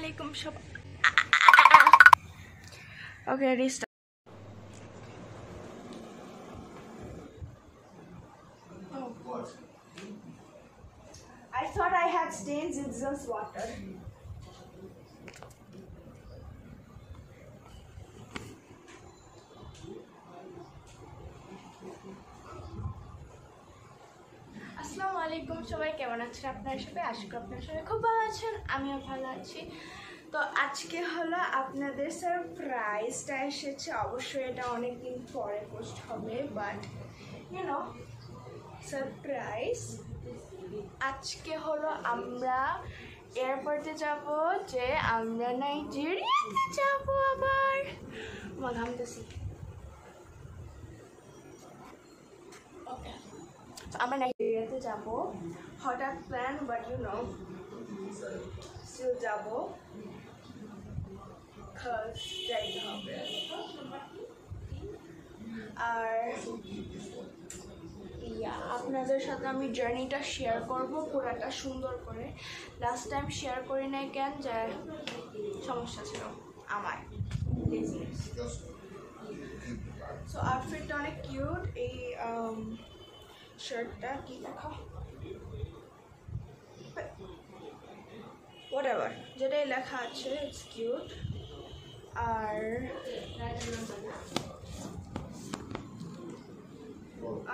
Assalamualaikum shop. Okay, restart. Oh, what? I thought I had stains. It's just water. আসসালামুয়ালাইকুম সবাই কেমন আছেন আপনারা সবাই আশা করি আপনারা সবাই খুব ভালো আছেন আমিও ভালো আছি তো আজকে হলো আপনাদের সারপ্রাইজটা এসেছে অবশ্যই এটা অনেক দিন পরে পোস্ট হবে বাট ইউ নো সারপ্রাইজ আজকে হলো আমরা এয়ারপোর্টে যাব যে আমরা নাইজেরিয়াতে যাব আবার মা ঘামতেছি ওকে আমরা নাইজেরিয়াতে যাব হঠাৎ plan but you know still যাব যাইতে হবে আর আপনাদের সাথে আমি জার্নিটা শেয়ার করব পুরাটা সুন্দর করে লাস্ট টাইম শেয়ার করি নাই কেন যে সমস্যা ছিল আমার সো আউটফিটটা অনেক কিউট এই শার্টটা কি লেখা whatever যেটাই লেখা আছে ইটস কিউট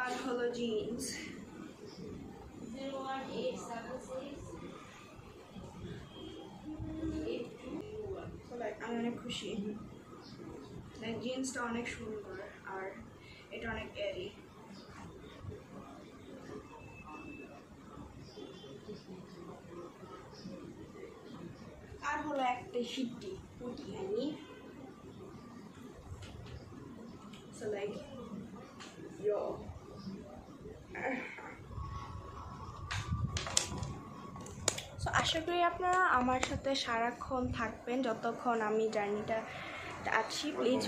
আর হলো জিন্স আমি অনেক খুশি জিন্সটা অনেক সুন্দর আর এটা অনেক এরি আর হলো একটা হিট্টি পুটি আনি সো লাইক ইয়ো সো আশা করি আপনারা আমার সাথে সারাক্ষণ থাকবেন যতক্ষণ আমি জার্নিটা আছি প্লিজ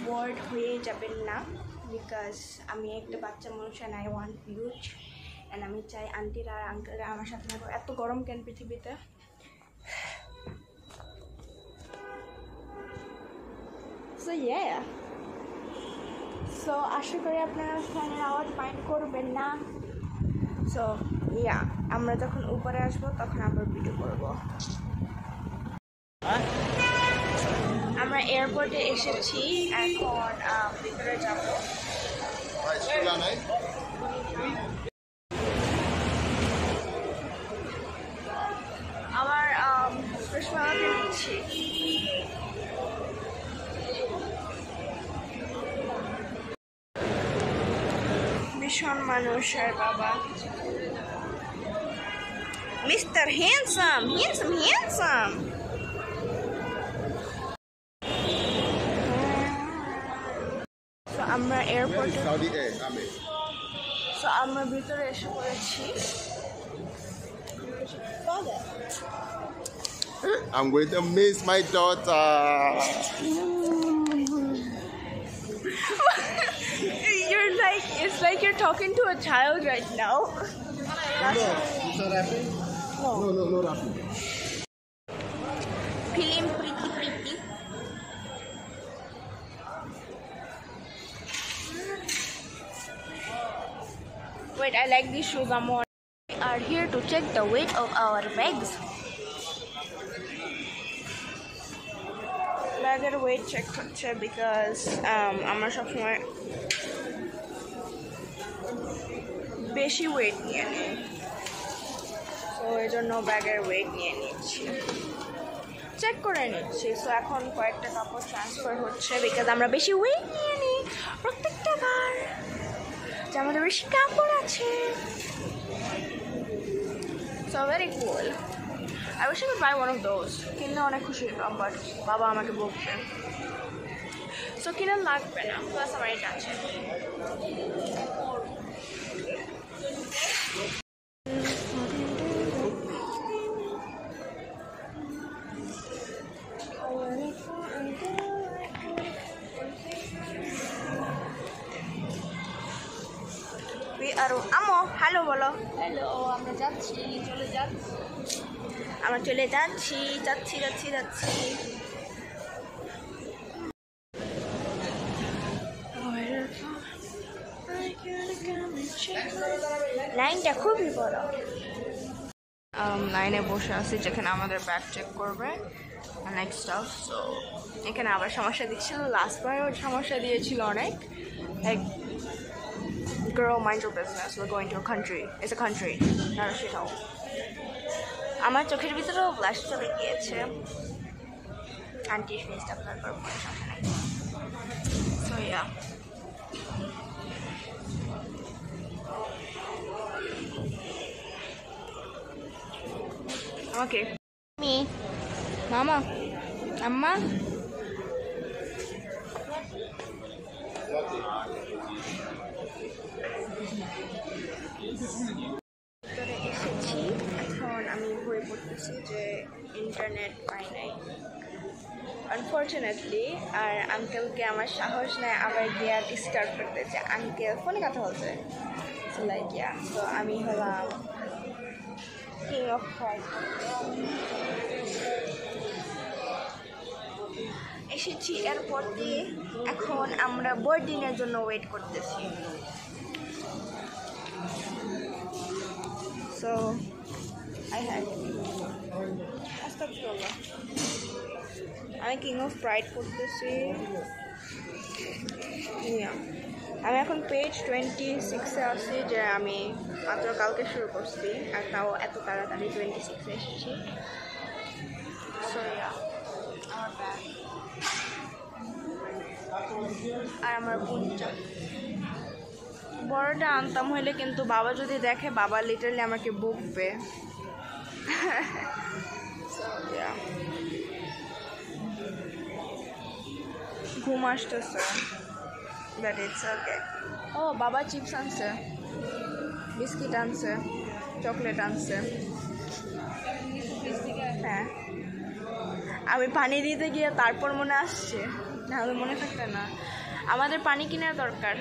বোর্ড হয়ে যাবেন না বিকজ আমি একটা বাচ্চা মানুষ and I want use and আমি চাই আন্টিরা আর আঙ্কেলরা আমার সাথে থাকবো এত গরম কেন পৃথিবীতে সো সো আশা করি আপনারা ফ্যানের আওয়াজ মাইন্ড করবেন না সো আমরা যখন উপরে আসবো তখন আবার ভিডিও করবো আমরা এয়ারপোর্টে এসেছি এখন ভিতরে যাব আবার চশমাতে নিচ্ছি ভীষণ মানুষের বাবা মিস্টার হ্যান্ডসাম আমরা এয়ারপোর্টে সো আমরা ভিতরে এসে পড়েছি I'm going to miss my daughter. It's like you're talking to a child right now. No, it's not rapping? No rapping. Feeling pretty. Wait, I like these shoes more. We are here to check the weight of our bags. Bagger weight check হচ্ছে because আমরা সবসময় বেশি wait নিয়ে নিই so এই জন্য ব্যাগের wait নিয়ে নিচ্ছি চেক করে নিচ্ছি সো এখন কয়েকটা কাপড় ট্রান্সফার হচ্ছে বিকজ আমরা বেশি ওয়েট নিয়ে নিই প্রত্যেকটা বার যে আমাদের বেশি কাপড় আছে so very cool I wish I could buy one of those কিনলে অনেক খুশি হতাম বাট বাবা আমাকে বলছে সো কিনে লাগবে না প্লাস আমার এটা আছে আম্মু হ্যালো বলো হ্যালো আমরা যাচ্ছি চলে যাচ্ছি আমরা চলে যাচ্ছি যাচ্ছি যাচ্ছি যাচ্ছি লাইনটা খুবই বড়। লাইনে বসে আছি যেখানে আমাদের ব্যাগ চেক করবে অনেক স্টাফ। সো এখানে আবার সমস্যা দিচ্ছিল, লাস্টবারও সমস্যা দিয়েছিল অনেক। Like girl, mind your business, we're going to a country, it's a country, not a shithole. আমার চোখের ভিতরেও ব্লাশ চলে গিয়েছে। আন্টি ফেসটা আপনার করবো, সমস্যা নাই। সো ইয়া, ওকে মি মামা আম্মা এসেছি। এখন আমি বই পড়তেছি যে ইন্টারনেট পাই নাই আনফর্চুনেটলি। আর আঙ্কেলকে আমার সাহস নেয় আবার গিয়া ডিস্টার্ব করতে, যে আঙ্কেল ফোনে কথা বলছে। সো লাইক ইয়া, তো আমি হলাম কিং অফ ফ্রাইড। এসেছি এয়ারপোর্ট দিয়ে, এখন আমরা বোর্ডিংয়ের জন্য ওয়েট করতেছি। সো আই হ্যাড আমি কিং অফ প্রাইড করতেছি। আমি এখন পেজ 26-এ আছি, যে আমি মাত্র কালকে শুরু করছি, আর তাও এত তাড়াতাড়ি 26-এ এসেছি। সো আমার ব্যাগ আর আমার পুঞ্জা বড়টা আনতাম হইলে, কিন্তু বাবা যদি দেখে, বাবা লিটারলি আমাকে বকবে। ঘুম আসতেছে, বাট ইটস ওকে। ও বাবা চিপস আনছে, বিস্কিট আনছে, চকলেট আনছে। হ্যাঁ, আমি পানি দিতে গিয়ে তারপর মনে আসছে, নাহলে মনে থাকবে না। আমাদের পানি কেনার দরকার।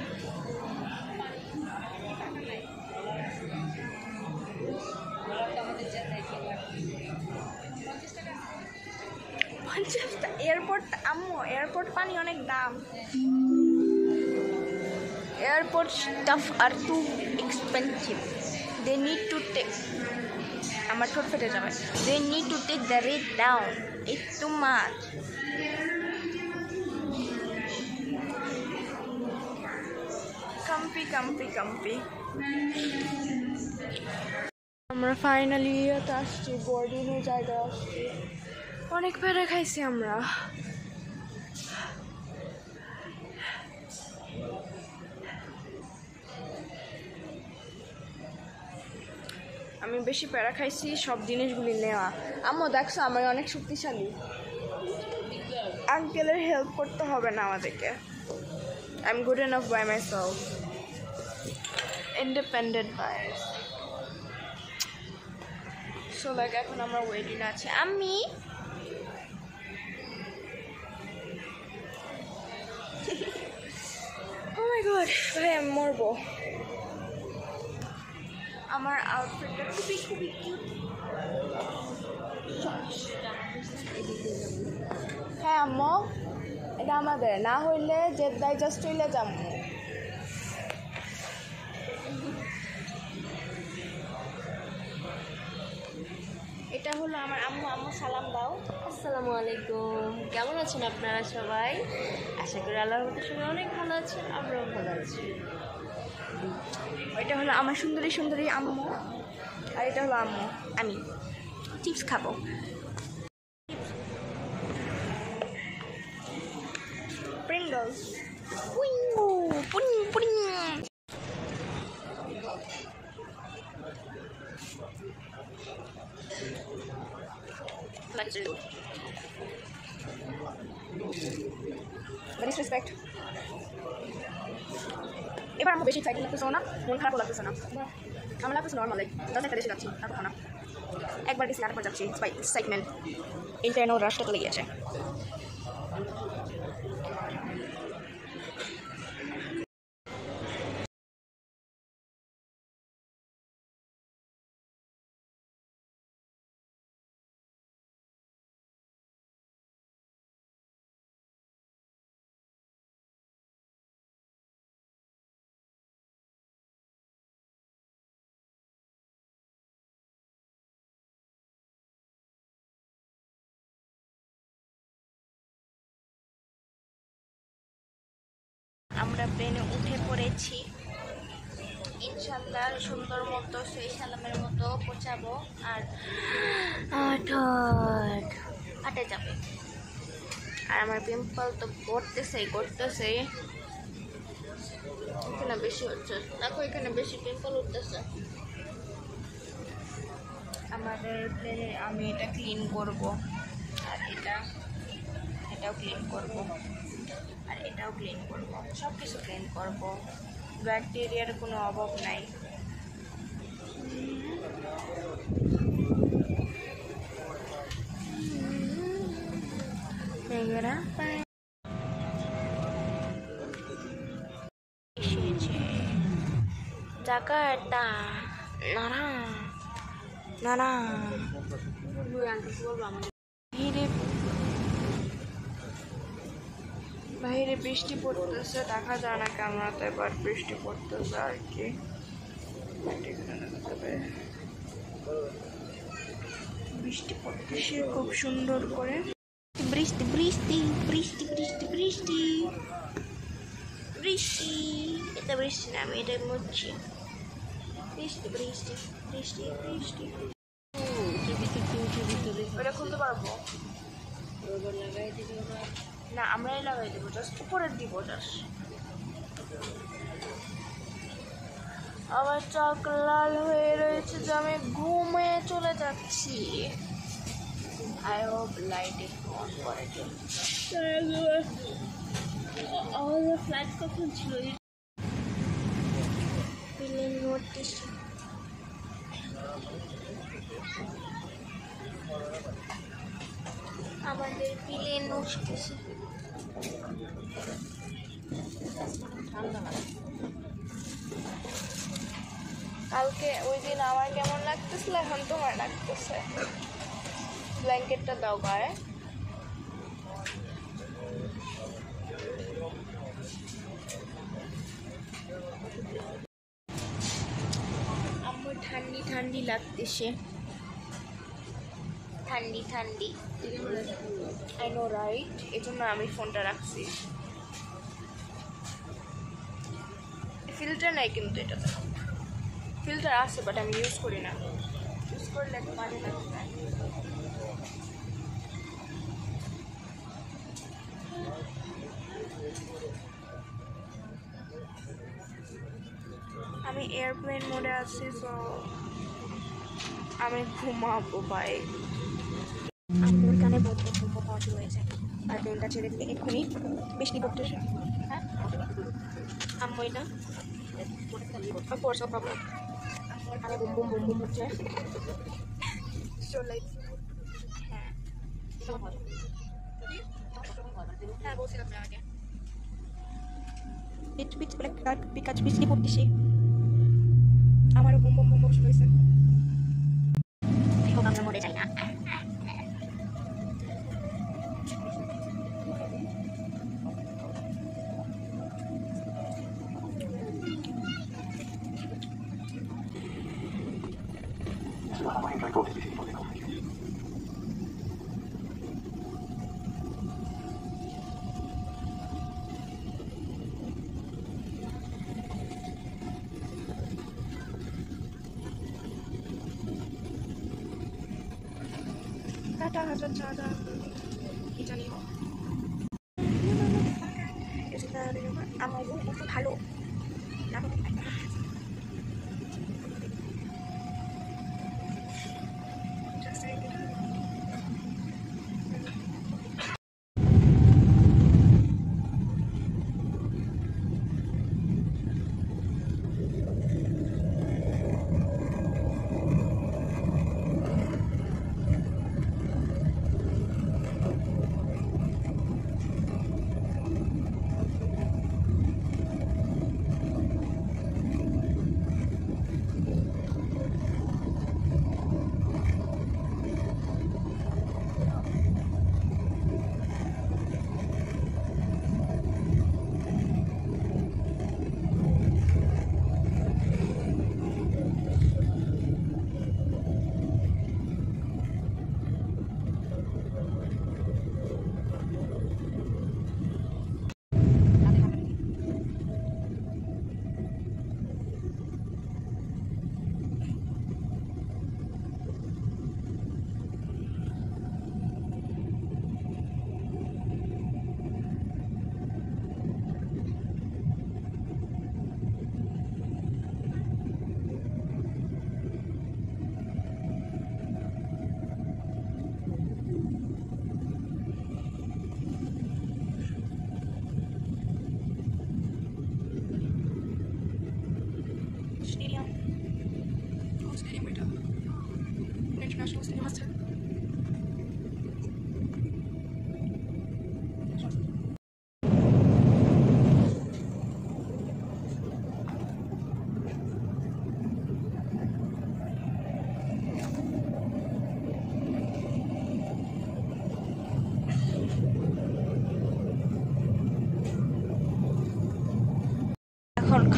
এয়ারপোর্ট আম্মু, এয়ারপোর্ট পানি অনেক দাম। Airport staff are too expensive. They need to take, আমার ঠোঁট ফেটে যাবে। They need to take the rate down, it's too much. কাম্পি। আমরা ফাইনালি ইয়েতে আসছি, বোর্ডিংয়ের জায়গায় আসছি। অনেক প্যারা খাইছি আমরা। আমি বেশি প্যারা খাইছি সব জিনিসগুলি নেওয়া। আম্মু দেখছো আমি অনেক শক্তিশালী, আঙ্কেলের হেল্প করতে হবে না আমাদেরকে। I am good enough by myself, independent by. So like এখন আমরা ওয়েটিং আছে। আমি ও মাই গড ভাই, আমি মরবো। আমার আউটফিটটা খুবই কিউট। হ্যাঁ আম্মু, এটা আমাদের না হইলে জেদ্দায় জাস্ট চলে যাবো। এটা হলো আমার আম্মু। আম্মু সালাম দাও। আসসালামু আলাইকুম, কেমন আছেন আপনারা সবাই? আশা করি আল্লাহর রহমতে সবাই অনেক ভালো আছেন, আমরাও ভালো আছি। এটা হলো আমার সুন্দরী আম্মু, আর এটা হলো আম্মু। আমি চিপস খাবো। Pringles, pudding. ডিসরেসপেক্ট। এবার আমার বেশি এক্সাইটেড লাগতেছে না, মন খারাপও লাগতেছে না, আমার লাগতেছে নর্মাল। লাইক 10 একটা দেশে যাচ্ছি, তারপর না একবার গেছি আরেকবার যাচ্ছি। এক্সাইটমেন্ট, ইন্টারনাল রাশটা চলে গিয়েছে। প্লেনে উঠে পড়েছি। ইনশাল্লাহ সুন্দর মতো সেই সালামের মতো পৌঁছাবো আর হাটে যাবে। আর আমার পিম্পল তো করতেছে এখানে বেশি হচ্ছে, দেখো এখানে বেশি পিম্পল উঠতেছে। আমাদের প্লেনে আমি এটা ক্লিন করব, আর এটাও ক্লিন করব, আর এটাও ক্লিন করব, সব কিছু ক্লিন করব। ব্যাকটেরিয়ার কোনো অভাব নাই। জাকার্তা না বাইরে বৃষ্টি পড়তেছে, দেখা যায় না ক্যামেরাতে, এবার বৃষ্টি পড়তেছে আর কি। বৃষ্টি পড়তেছে খুব সুন্দর করে। বৃষ্টি বৃষ্টি বৃষ্টি বৃষ্টি বৃষ্টি বৃষ্টি, এটা বৃষ্টি না, আমি এটা মুছছি। বৃষ্টি বৃষ্টি বৃষ্টি বৃষ্টি। ওটা খুলতে পারবো না, আমরাই লাগাই দেবো, জাস্ট উপরে দিব জাস্ট। আবার চোখ লাল হয়ে রয়েছে যে আমি ঘুমিয়ে চলে যাচ্ছি। আই হোপ লাইট অন করে। আমাদের ফ্লাইট কখন ছিল? প্লেন উঠতেছে। আমাদের প্লেন উঠতেছে। কালকে ওই দিন আমার কেমন লাগতেছিল, এখন তোমার লাগতেছে। ব্ল্যাঙ্কেটটা দাও গায়ে। আমার ঠান্ডি ঠান্ডি লাগতেছে, ঠান্ডি ঠান্ডি। আই নো রাইট, এই জন্য আমি ফোনটা রাখছি। ফিল্টার নাই কিন্তু এটাতে, ফিল্টার আছে বাট আমি ইউজ করি না। ইউজ করলে মাঝে লাগবে। আমি এয়ারপ্লেন মোডে আছি, সো আমি ঘুমাবো। বাই। আমার কানে বলতে পাওয়া শুরু হয়েছে, আর প্লেনটা ছেড়ে দিলে এক্ষুনি বৃষ্টি পড়তেছে। হ্যাঁ আম্মুই না পড়ছে প্রবলেম। আমার কানে বুম বুম বুম বুম হচ্ছে। চলে হ্যাঁ হ্যাঁ বলছিলাম না আগে। বিকাজ বৃষ্টি পড়তেছে, আমারও বুম বুম বুম বুম শুরু হয়েছে। আমরা মরে যাই না। টাটা কি জানি আমার একটু ভালো।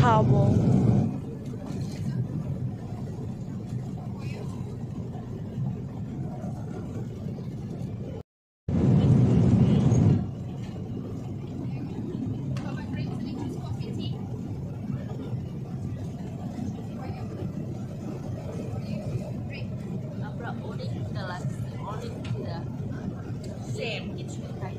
খাবো। আমরা অনেক খিদা লাগছে, অনেক খিদা। সেম কিছু খাই।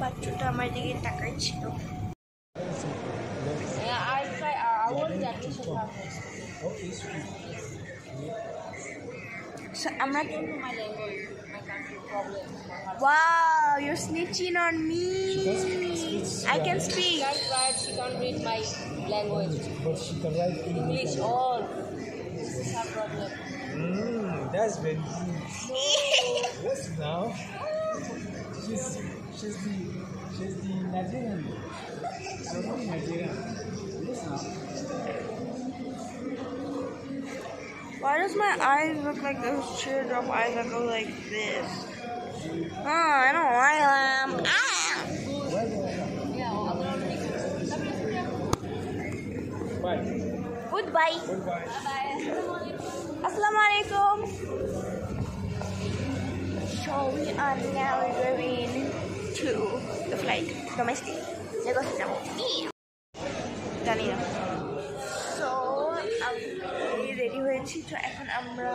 বাচ্চাটা আমার দিকে তাকাই ছিল। Yeah, I want the admission process. So, আমরা My language, my country problem. wow, you're snitching on me. I can She speak. can't write, she can't read my language. But she can write English, all. This is her problem. That's very good. Yes, now. She's the Nigerian. She's the Nigerian. Yes, now. Why does my eyes look like those teardrop eyes that go like this? Oh, I don't like them. Ah! Bye. Goodbye. Goodbye. Assalamualaikum. So we are now going to the flight, domestic. Lagos now. জানি না। So আমি ready হয়েছি, তো এখন আমরা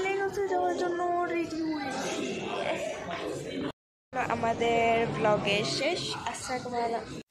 লেগোসে যাওয়ার জন্য ready হয়েছি। আমাদের ব্লগের শেষ। আসসালামু আলাইকুম।